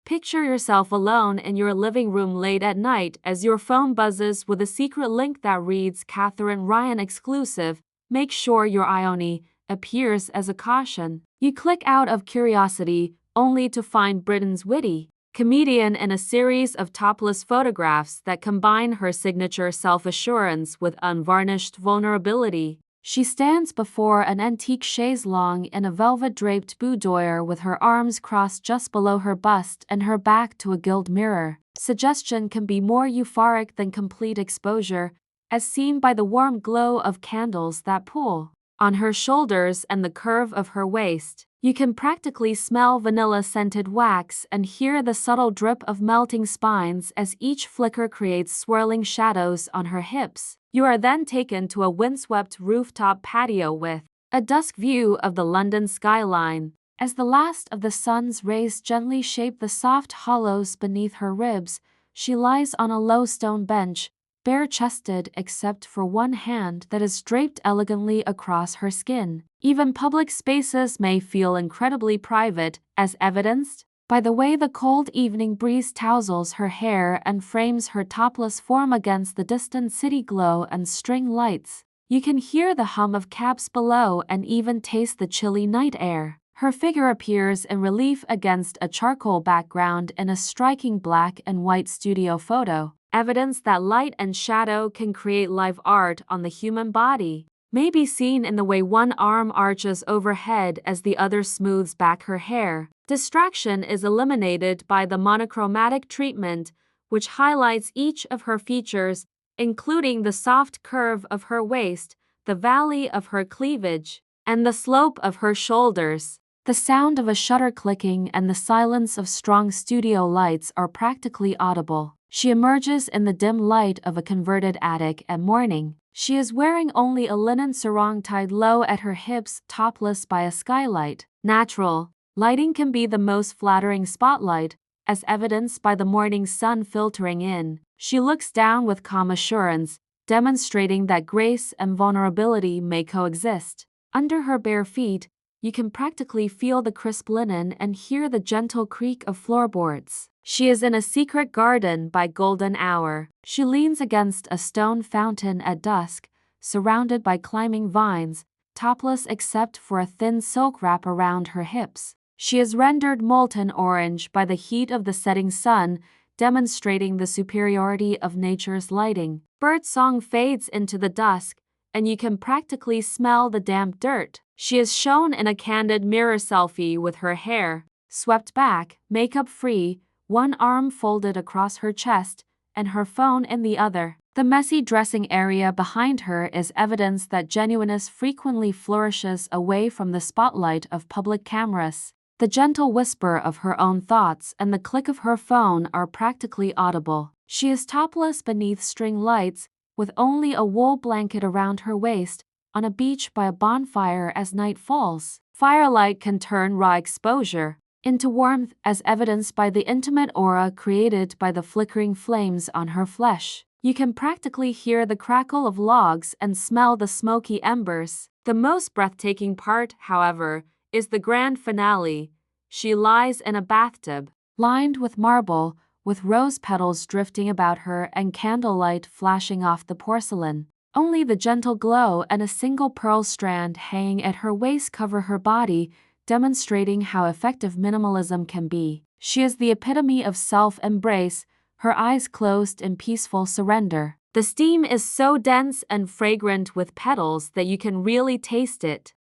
Picture yourself alone in your living room late at night as your phone buzzes with a secret link that reads Katherine Ryan exclusive. Make sure your AIone appears as a caution. You click out of curiosity, only to find Britain's witty comedian in a series of topless photographs that combine her signature self-assurance with unvarnished vulnerability. She stands before an antique chaise longue in a velvet-draped boudoir with her arms crossed just below her bust and her back to a gilt mirror. Suggestion can be more euphoric than complete exposure, as seen by the warm glow of candles that pool on her shoulders and the curve of her waist. You can practically smell vanilla-scented wax and hear the subtle drip of melting spines as each flicker creates swirling shadows on her hips. You are then taken to a windswept rooftop patio with a dusk view of the London skyline. As the last of the sun's rays gently shape the soft hollows beneath her ribs, she lies on a low stone bench, bare-chested except for one hand that is draped elegantly across her skin. Even public spaces may feel incredibly private, as evidenced by the way the cold evening breeze tousles her hair and frames her topless form against the distant city glow and string lights. You can hear the hum of cabs below and even taste the chilly night air. Her figure appears in relief against a charcoal background in a striking black and white studio photo. Evidence that light and shadow can create live art on the human body may be seen in the way one arm arches overhead as the other smooths back her hair. Distraction is eliminated by the monochromatic treatment, which highlights each of her features, including the soft curve of her waist, the valley of her cleavage, and the slope of her shoulders. The sound of a shutter clicking and the silence of strong studio lights are practically audible. She emerges in the dim light of a converted attic at morning. She is wearing only a linen sarong tied low at her hips, topless by a skylight. Natural lighting can be the most flattering spotlight, as evidenced by the morning sun filtering in. She looks down with calm assurance, demonstrating that grace and vulnerability may coexist. Under her bare feet, you can practically feel the crisp linen and hear the gentle creak of floorboards. She is in a secret garden by golden hour. She leans against a stone fountain at dusk, surrounded by climbing vines, topless except for a thin silk wrap around her hips. She is rendered molten orange by the heat of the setting sun, demonstrating the superiority of nature's lighting. Birdsong fades into the dusk, and you can practically smell the damp dirt. She is shown in a candid mirror selfie with her hair swept back, makeup-free, one arm folded across her chest, and her phone in the other. The messy dressing area behind her is evidence that genuineness frequently flourishes away from the spotlight of public cameras. The gentle whisper of her own thoughts and the click of her phone are practically audible. She is topless beneath string lights, with only a wool blanket around her waist, on a beach by a bonfire as night falls. Firelight can turn raw exposure into warmth, as evidenced by the intimate aura created by the flickering flames on her flesh. You can practically hear the crackle of logs and smell the smoky embers. The most breathtaking part, however, is the grand finale. She lies in a bathtub, lined with marble, with rose petals drifting about her and candlelight flashing off the porcelain. Only the gentle glow and a single pearl strand hanging at her waist cover her body, demonstrating how effective minimalism can be. She is the epitome of self-embrace, her eyes closed in peaceful surrender. The steam is so dense and fragrant with petals that you can really taste it.